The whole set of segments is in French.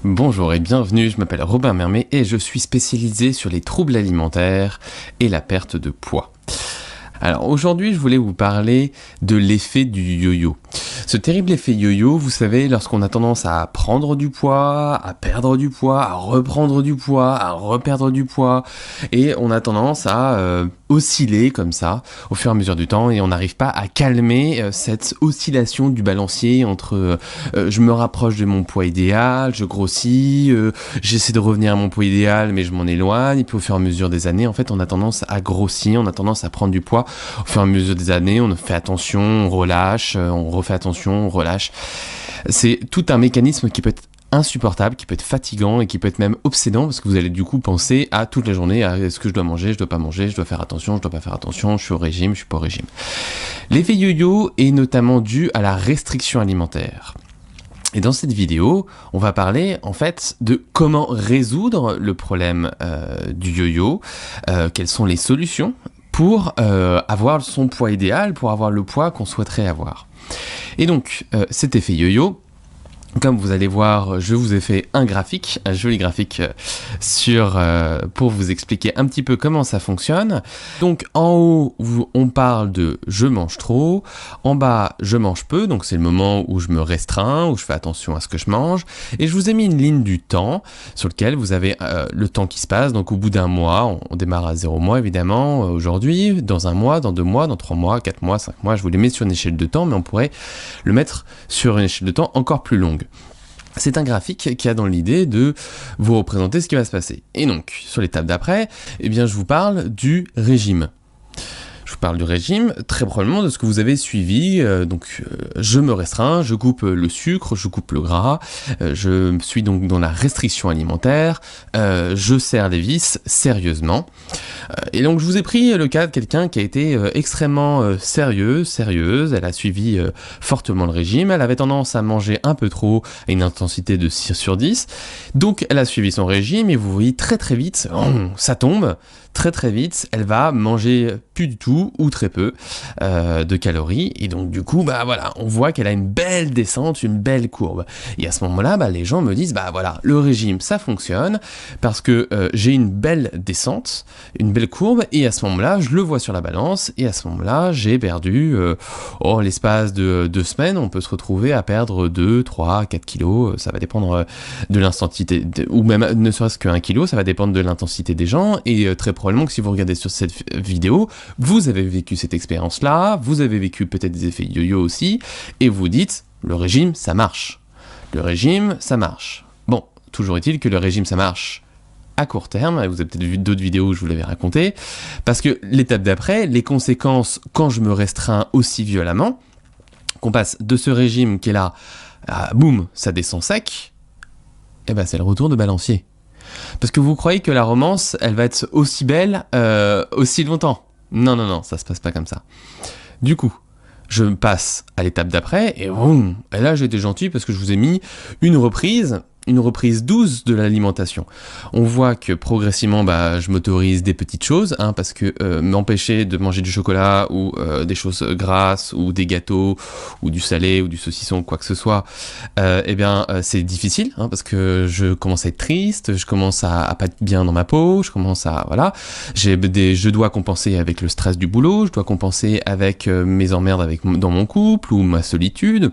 Bonjour et bienvenue, je m'appelle Robin Mermet et je suis spécialisé sur les troubles alimentaires et la perte de poids. Alors aujourd'hui, je voulais vous parler de l'effet du yo-yo. Ce terrible effet yo-yo, vous savez, lorsqu'on a tendance à prendre du poids, à perdre du poids, à reprendre du poids, à reperdre du poids, et on a tendance à osciller comme ça au fur et à mesure du temps, et on n'arrive pas à calmer cette oscillation du balancier entre je me rapproche de mon poids idéal, je grossis, j'essaie de revenir à mon poids idéal, mais je m'en éloigne, et puis au fur et à mesure des années, en fait, on a tendance à grossir, on a tendance à prendre du poids. Au fur et à mesure des années, on fait attention, on relâche, on refait attention, on relâche. C'est tout un mécanisme qui peut être insupportable, qui peut être fatigant et qui peut être même obsédant parce que vous allez du coup penser à toute la journée à est-ce que je dois manger, je dois pas manger, je dois faire attention, je dois pas faire attention, je suis au régime, je suis pas au régime. L'effet yo-yo est notamment dû à la restriction alimentaire. Et dans cette vidéo, on va parler en fait de comment résoudre le problème du yo-yo, quelles sont les solutions pour avoir son poids idéal, pour avoir le poids qu'on souhaiterait avoir. Et donc, cet effet yo-yo, comme vous allez voir, je vous ai fait un joli graphique pour vous expliquer un petit peu comment ça fonctionne. Donc en haut, on parle de je mange trop, en bas je mange peu, donc c'est le moment où je me restreins, où je fais attention à ce que je mange, et je vous ai mis une ligne du temps sur lequel vous avez le temps qui se passe, donc au bout d'un mois, on démarre à 0 mois évidemment, aujourd'hui, dans un mois, dans 2 mois, dans 3 mois, 4 mois, 5 mois, je vous les mets sur une échelle de temps, mais on pourrait le mettre sur une échelle de temps encore plus longue. C'est un graphique qui a dans l'idée de vous représenter ce qui va se passer. Et donc, sur l'étape d'après, eh bien, je vous parle du régime. Je vous parle du régime, très probablement de ce que vous avez suivi. Je me restreins, je coupe le sucre, je coupe le gras, je suis donc dans la restriction alimentaire, je serre les vis sérieusement. Et donc je vous ai pris le cas de quelqu'un qui a été extrêmement sérieuse, elle a suivi fortement le régime, elle avait tendance à manger un peu trop à une intensité de 6 sur 10, donc elle a suivi son régime et vous voyez très très vite, ça tombe, très vite, elle va manger plus du tout ou très peu de calories et donc du coup on voit qu'elle a une belle descente, une belle courbe. Et à ce moment-là, les gens me disent le régime ça fonctionne parce que j'ai une belle descente, une belle courbe et à ce moment-là, je le vois sur la balance et à ce moment-là, j'ai perdu l'espace de 2 semaines, on peut se retrouver à perdre 2, 3, 4 kilos, ça va dépendre de l'intensité ou même ne serait-ce que 1 kilo, ça va dépendre de l'intensité des gens et très probablement que si vous regardez sur cette vidéo, vous avez vécu cette expérience-là, vous avez vécu peut-être des effets yo-yo aussi, et vous dites, le régime, ça marche. Le régime, ça marche. Bon, toujours est-il que le régime, ça marche à court terme, vous avez peut-être vu d'autres vidéos où je vous l'avais raconté, parce que l'étape d'après, les conséquences quand je me restreins aussi violemment, qu'on passe de ce régime qui est là, à boum, ça descend sec, et c'est le retour de balancier. Parce que vous croyez que la romance, elle va être aussi belle, aussi longtemps. Non, ça se passe pas comme ça. Du coup, je passe à l'étape d'après, et boum, et là j'ai été gentil parce que je vous ai mis une reprise 12 de l'alimentation. On voit que progressivement, je m'autorise des petites choses, parce que m'empêcher de manger du chocolat ou des choses grasses ou des gâteaux ou du salé ou du saucisson, quoi que ce soit, c'est difficile, parce que je commence à être triste, je commence à pas être bien dans ma peau, je commence à, je dois compenser avec le stress du boulot, je dois compenser avec mes emmerdes dans mon couple ou ma solitude.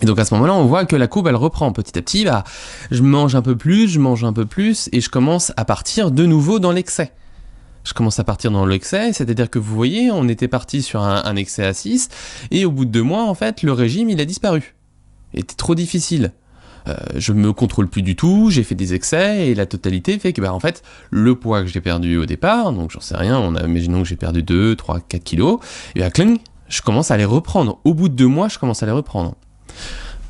Et donc à ce moment-là, on voit que la courbe, elle reprend petit à petit, je mange un peu plus, et je commence à partir de nouveau dans l'excès. C'est-à-dire que vous voyez, on était parti sur un excès à 6, et au bout de 2 mois, en fait, le régime, il a disparu. Il était trop difficile. Je me contrôle plus du tout, j'ai fait des excès, et la totalité fait que, en fait, le poids que j'ai perdu au départ, donc j'en sais rien, imaginons que j'ai perdu 2, 3, 4 kilos, et cling, je commence à les reprendre. Au bout de 2 mois, je commence à les reprendre.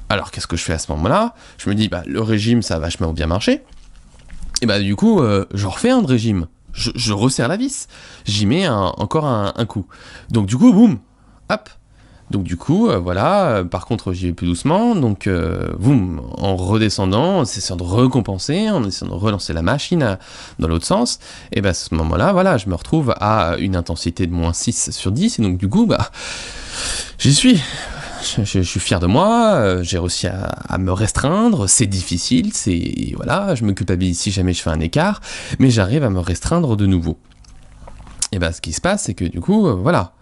Alors, qu'est-ce que je fais à ce moment-là ? Je me dis, le régime, ça a vachement bien marché. Et du coup, je refais un régime. Je resserre la vis. J'y mets encore un coup. Donc, du coup, boum, hop. Donc, du coup, par contre, j'y vais plus doucement. Donc, boum, en redescendant, en essayant de recompenser, en essayant de relancer la machine dans l'autre sens. Et à ce moment-là, je me retrouve à une intensité de moins 6 sur 10. Et donc, du coup, j'y suis. je suis fier de moi, j'ai réussi à me restreindre, c'est difficile, voilà, je me culpabilise si jamais je fais un écart, mais j'arrive à me restreindre de nouveau. Et ben, ce qui se passe, c'est que du coup, voilà.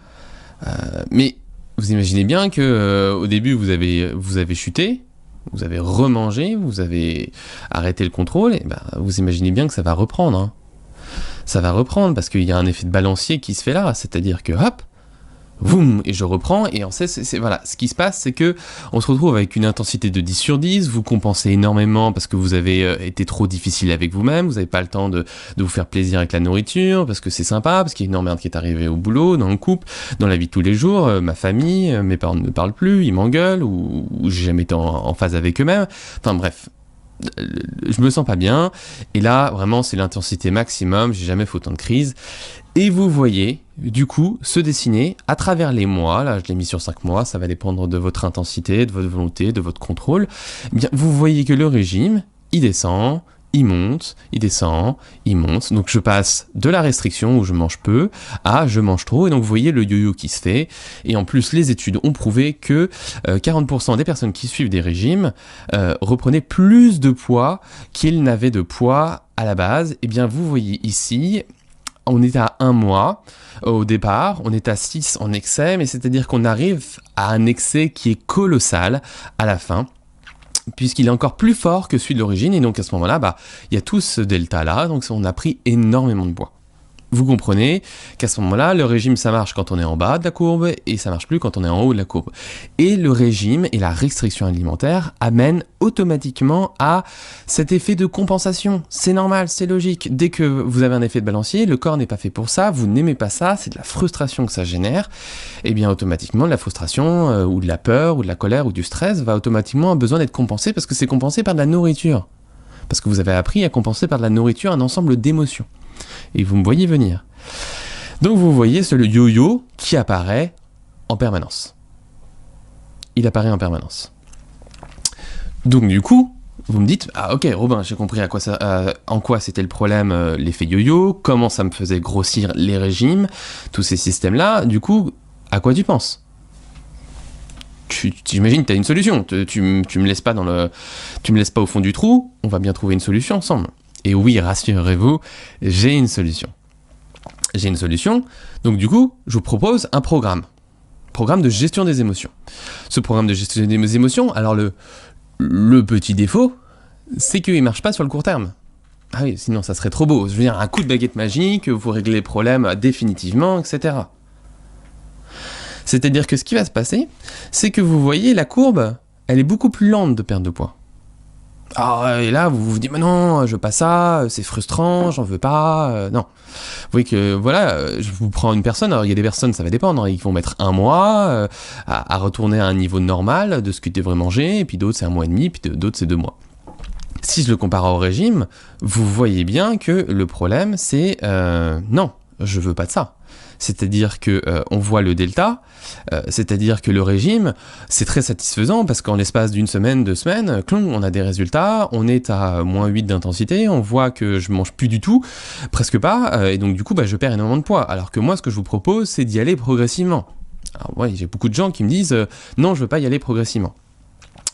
Mais vous imaginez bien que au début, vous avez chuté, vous avez remangé, vous avez arrêté le contrôle, et ben, vous imaginez bien que ça va reprendre. Hein. Ça va reprendre parce qu'il y a un effet de balancier qui se fait là, c'est-à-dire que hop, boum, et je reprends, et on sait, voilà, ce qui se passe, c'est que on se retrouve avec une intensité de 10 sur 10, vous compensez énormément parce que vous avez été trop difficile avec vous-même, vous n'avez pas le temps de vous faire plaisir avec la nourriture, parce que c'est sympa, parce qu'il y a une emmerde qui est arrivée au boulot, dans le couple, dans la vie de tous les jours, ma famille, mes parents ne me parlent plus, ils m'engueulent, ou j'ai jamais été en phase avec eux-mêmes, enfin bref. Je me sens pas bien, et là, vraiment, c'est l'intensité maximum, j'ai jamais fait autant de crise, et vous voyez, du coup, se dessiner à travers les mois, là je l'ai mis sur 5 mois, ça va dépendre de votre intensité, de votre volonté, de votre contrôle, eh bien, vous voyez que le régime, il descend, il monte, il descend, il monte, donc je passe de la restriction où je mange peu à je mange trop, et donc vous voyez le yo-yo qui se fait, et en plus les études ont prouvé que 40% des personnes qui suivent des régimes reprenaient plus de poids qu'ils n'avaient de poids à la base. Et bien vous voyez ici, on est à 1 mois au départ, on est à 6 en excès, mais c'est-à-dire qu'on arrive à un excès qui est colossal à la fin, puisqu'il est encore plus fort que celui de l'origine, et donc à ce moment-là, il y a tout ce delta-là, donc on a pris énormément de poids. Vous comprenez qu'à ce moment-là, le régime, ça marche quand on est en bas de la courbe, et ça marche plus quand on est en haut de la courbe. Et le régime et la restriction alimentaire amènent automatiquement à cet effet de compensation. C'est normal, c'est logique. Dès que vous avez un effet de balancier, le corps n'est pas fait pour ça, vous n'aimez pas ça, c'est de la frustration que ça génère, et bien automatiquement, de la frustration, ou de la peur, ou de la colère, ou du stress, va automatiquement avoir besoin d'être compensé, parce que c'est compensé par de la nourriture. Parce que vous avez appris à compenser par de la nourriture un ensemble d'émotions. Et vous me voyez venir. Donc vous voyez ce yo-yo qui apparaît en permanence. Il apparaît en permanence. Donc du coup, vous me dites, ah ok Robin, j'ai compris en quoi c'était le problème, l'effet yo-yo, comment ça me faisait grossir les régimes, tous ces systèmes-là, du coup, à quoi tu penses ? J'imagine que tu as une solution, tu me laisses pas tu me laisses pas au fond du trou, on va bien trouver une solution ensemble. Et oui, rassurez-vous, j'ai une solution. J'ai une solution, donc du coup, je vous propose un programme de gestion des émotions. Ce programme de gestion des émotions, alors le petit défaut, c'est qu'il ne marche pas sur le court terme. Ah oui, sinon ça serait trop beau. Je veux dire, un coup de baguette magique, vous réglez les problèmes définitivement, etc. C'est-à-dire que ce qui va se passer, c'est que vous voyez, la courbe, elle est beaucoup plus lente de perte de poids. Ah, et là, vous vous dites, mais non, je veux pas ça, c'est frustrant, j'en veux pas, non. Vous voyez que, voilà, je vous prends une personne, alors il y a des personnes, ça va dépendre, ils vont mettre 1 mois à retourner à un niveau normal de ce qu'ils devraient manger, et puis d'autres c'est 1 mois et demi, puis d'autres c'est 2 mois. Si je le compare au régime, vous voyez bien que le problème c'est, non, je veux pas de ça. C'est-à-dire que on voit le delta, c'est-à-dire que le régime, c'est très satisfaisant parce qu'en l'espace d'une semaine, 2 semaines, on a des résultats, on est à -8 d'intensité, on voit que je mange plus du tout, presque pas, et donc du coup, je perds énormément de poids. Alors que moi, ce que je vous propose, c'est d'y aller progressivement. Alors ouais, j'ai beaucoup de gens qui me disent non, je veux pas y aller progressivement.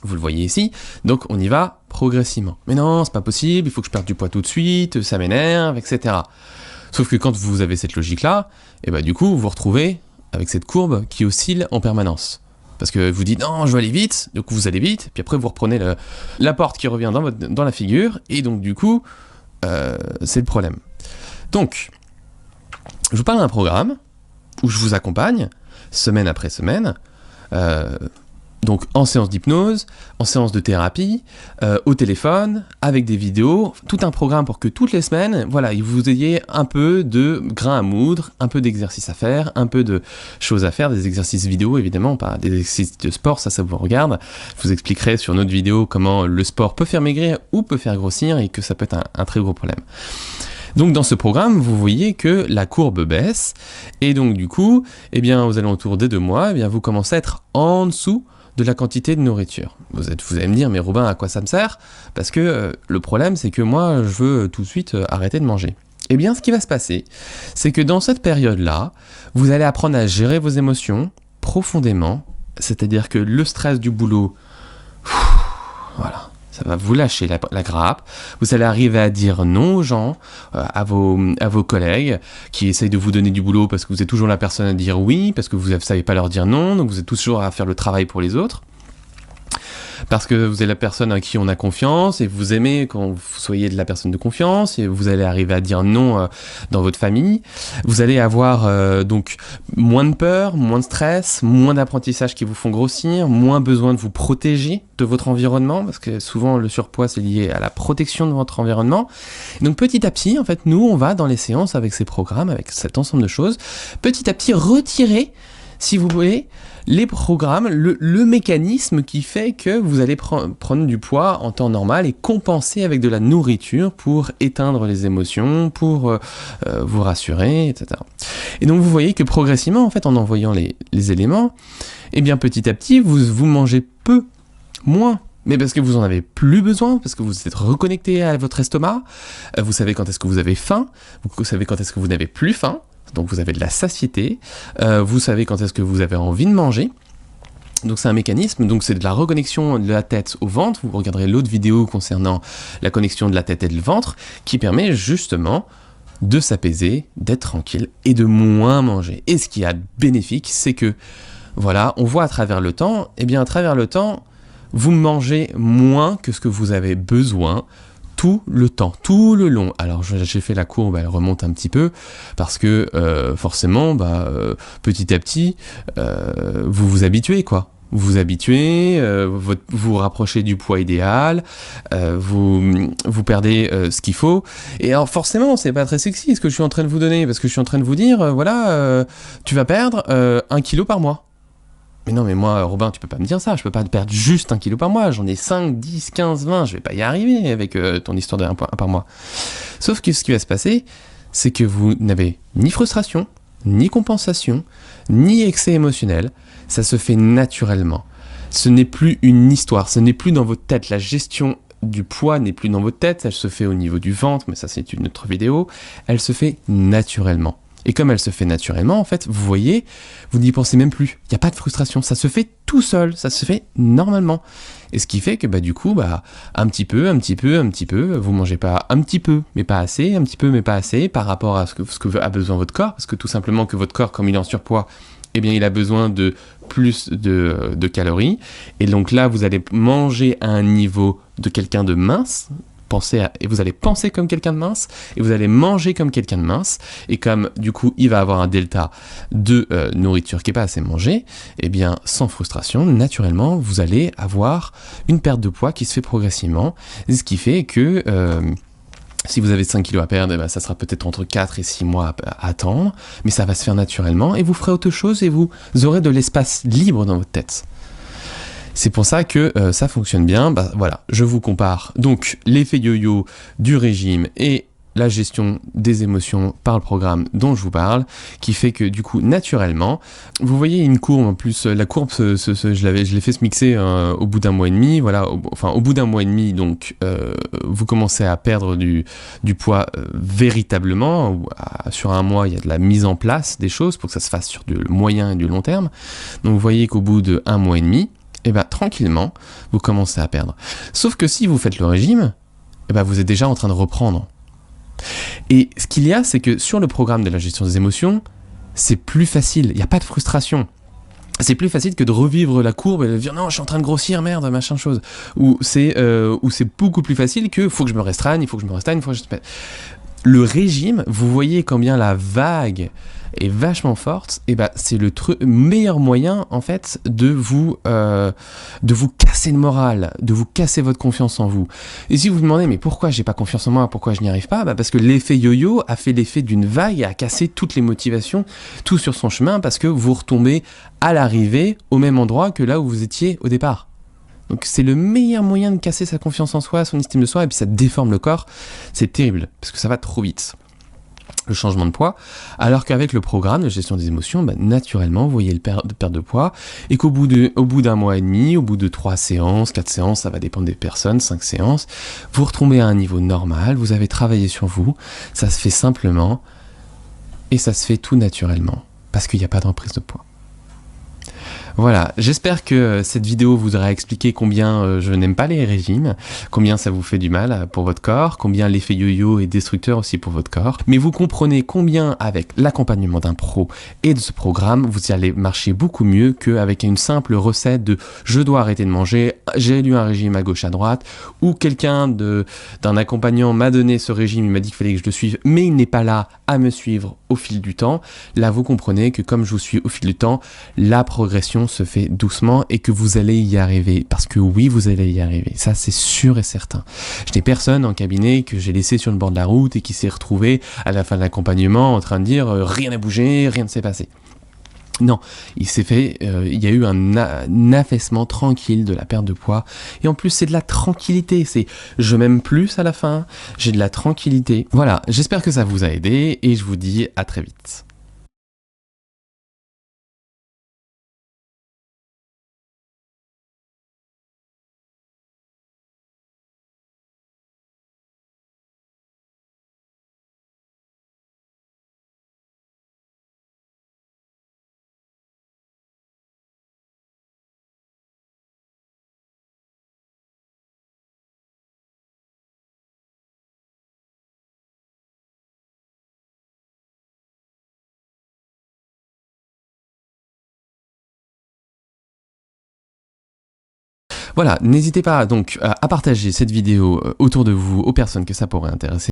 Vous le voyez ici, donc on y va progressivement. Mais non, c'est pas possible, il faut que je perde du poids tout de suite, ça m'énerve, etc. Sauf que quand vous avez cette logique-là, et du coup, vous vous retrouvez avec cette courbe qui oscille en permanence. Parce que vous dites, non, je veux aller vite, donc vous allez vite, puis après vous reprenez la porte qui revient dans la figure, et donc du coup, c'est le problème. Donc, je vous parle d'un programme où je vous accompagne, semaine après semaine, donc en séance d'hypnose, en séance de thérapie, au téléphone, avec des vidéos, tout un programme pour que toutes les semaines, voilà, vous ayez un peu de grain à moudre, un peu d'exercices à faire, un peu de choses à faire, des exercices vidéo évidemment, pas des exercices de sport, ça vous regarde. Je vous expliquerai sur notre vidéo comment le sport peut faire maigrir ou peut faire grossir et que ça peut être un très gros problème. Donc dans ce programme, vous voyez que la courbe baisse et donc du coup, aux alentours des 2 mois, vous commencez à être en dessous de la quantité de nourriture. Vous allez me dire, mais Robin, à quoi ça me sert ? Parce que le problème, c'est que moi, je veux tout de suite arrêter de manger. Eh bien, ce qui va se passer, c'est que dans cette période-là, vous allez apprendre à gérer vos émotions profondément c'est-à-dire que le stress du boulot, voilà, ça va vous lâcher la grappe. Vous allez arriver à dire non aux gens, à vos collègues qui essayent de vous donner du boulot parce que vous êtes toujours la personne à dire oui, parce que vous ne savez pas leur dire non, donc vous êtes toujours à faire le travail pour les autres. Parce que vous êtes la personne à qui on a confiance et vous aimez quand vous soyez de la personne de confiance et vous allez arriver à dire non dans votre famille. Vous allez avoir donc moins de peur, moins de stress, moins d'apprentissage qui vous font grossir, moins besoin de vous protéger de votre environnement parce que souvent le surpoids c'est lié à la protection de votre environnement. Et donc petit à petit, en fait, nous on va dans les séances avec ces programmes, avec cet ensemble de choses, petit à petit retirer, si vous voulez, les programmes, le mécanisme qui fait que vous allez prendre du poids en temps normal et compenser avec de la nourriture pour éteindre les émotions, pour vous rassurer, etc. Et donc vous voyez que progressivement, en fait, en envoyant les éléments, eh bien petit à petit, vous mangez peu, moins. Mais parce que vous en avez plus besoin, parce que vous êtes reconnecté à votre estomac, vous savez quand est-ce que vous avez faim, vous savez quand est-ce que vous n'avez plus faim. Donc vous avez de la satiété, vous savez quand est-ce que vous avez envie de manger. Donc c'est un mécanisme, donc c'est de la reconnexion de la tête au ventre. Vous regarderez l'autre vidéo concernant la connexion de la tête et de ventre, qui permet justement de s'apaiser, d'être tranquille et de moins manger. Et ce qui est bénéfique, c'est que, voilà, on voit à travers le temps, et bien à travers le temps, vous mangez moins que ce que vous avez besoin, tout le temps, tout le long. Alors j'ai fait la courbe, elle remonte un petit peu, parce que forcément, petit à petit, vous vous habituez, quoi. Vous vous habituez, vous vous rapprochez du poids idéal, vous perdez ce qu'il faut. Et alors forcément, c'est pas très sexy ce que je suis en train de vous donner, parce que je suis en train de vous dire, tu vas perdre 1 kilo par mois. Mais non, mais moi, Robin, tu peux pas me dire ça, je peux pas perdre juste 1 kilo par mois, j'en ai 5, 10, 15, 20, je vais pas y arriver avec ton histoire de 1 par mois. Sauf que ce qui va se passer, c'est que vous n'avez ni frustration, ni compensation, ni excès émotionnel, ça se fait naturellement. Ce n'est plus une histoire, ce n'est plus dans votre tête, la gestion du poids n'est plus dans votre tête, elle se fait au niveau du ventre, mais ça c'est une autre vidéo, elle se fait naturellement. Et comme elle se fait naturellement, en fait, vous voyez, vous n'y pensez même plus. Il n'y a pas de frustration, ça se fait tout seul, ça se fait normalement. Et ce qui fait que du coup, un petit peu, vous mangez pas un petit peu, mais pas assez, un petit peu, mais pas assez, par rapport à ce que a besoin votre corps, parce que tout simplement que votre corps, comme il est en surpoids, eh bien, il a besoin de plus de calories. Et donc là, vous allez manger à un niveau de quelqu'un de mince, et vous allez penser comme quelqu'un de mince, et vous allez manger comme quelqu'un de mince, et comme du coup il va avoir un delta de nourriture qui n'est pas assez mangée, et bien sans frustration, naturellement vous allez avoir une perte de poids qui se fait progressivement, ce qui fait que si vous avez 5 kilos à perdre, ça sera peut-être entre 4 et 6 mois à attendre, mais ça va se faire naturellement, et vous ferez autre chose, et vous aurez de l'espace libre dans votre tête. C'est pour ça que ça fonctionne bien. Voilà, je vous compare donc l'effet yo-yo du régime et la gestion des émotions par le programme dont je vous parle, qui fait que du coup, naturellement, vous voyez une courbe, en plus, la courbe, je l'ai fait se mixer au bout d'un mois et demi, voilà, au bout d'un mois et demi, donc vous commencez à perdre du poids véritablement, sur un mois, il y a de la mise en place des choses pour que ça se fasse sur du moyen et du long terme, donc vous voyez qu'au bout d'un mois et demi, tranquillement, vous commencez à perdre. Sauf que si vous faites le régime, vous êtes déjà en train de reprendre. Et ce qu'il y a, c'est que sur le programme de la gestion des émotions, c'est plus facile, il n'y a pas de frustration. C'est plus facile que de revivre la courbe et de dire non, je suis en train de grossir, merde, machin chose. Ou c'est beaucoup plus facile que faut que je me restreigne, Le régime, vous voyez combien la vague est vachement forte, c'est le meilleur moyen en fait de vous casser le moral, de vous casser votre confiance en vous. Et si vous vous demandez mais pourquoi j'ai pas confiance en moi, pourquoi je n'y arrive pas, parce que l'effet yo-yo a fait l'effet d'une vague et a cassé toutes les motivations, tout sur son chemin, parce que vous retombez à l'arrivée au même endroit que là où vous étiez au départ. Donc c'est le meilleur moyen de casser sa confiance en soi, son estime de soi, et puis ça déforme le corps, c'est terrible, parce que ça va trop vite. Le changement de poids, alors qu'avec le programme de gestion des émotions, naturellement, vous voyez le perte de poids, et qu'au bout d'un mois et demi, au bout de 3 séances, 4 séances, ça va dépendre des personnes, 5 séances, vous retombez à un niveau normal, vous avez travaillé sur vous, ça se fait simplement, et ça se fait tout naturellement, parce qu'il n'y a pas d'emprise de poids. Voilà, j'espère que cette vidéo vous aura expliqué combien je n'aime pas les régimes, combien ça vous fait du mal pour votre corps, combien l'effet yo-yo est destructeur aussi pour votre corps. Mais vous comprenez combien avec l'accompagnement d'un pro et de ce programme, vous allez marcher beaucoup mieux qu'avec une simple recette de je dois arrêter de manger, j'ai lu un régime à gauche à droite, ou quelqu'un d'un accompagnant m'a donné ce régime, il m'a dit qu'il fallait que je le suive, mais il n'est pas là à me suivre au fil du temps. Là, vous comprenez que comme je vous suis au fil du temps, la progression se fait doucement et que vous allez y arriver. Parce que oui, vous allez y arriver. Ça, c'est sûr et certain. Je n'ai personne en cabinet que j'ai laissé sur le bord de la route et qui s'est retrouvé à la fin de l'accompagnement en train de dire rien n'a bougé, rien ne s'est passé. Non, il s'est fait, il y a eu un affaissement tranquille de la perte de poids. Et en plus, c'est de la tranquillité. C'est je m'aime plus à la fin, j'ai de la tranquillité. Voilà, j'espère que ça vous a aidé et je vous dis à très vite. Voilà, n'hésitez pas donc à partager cette vidéo autour de vous aux personnes que ça pourrait intéresser.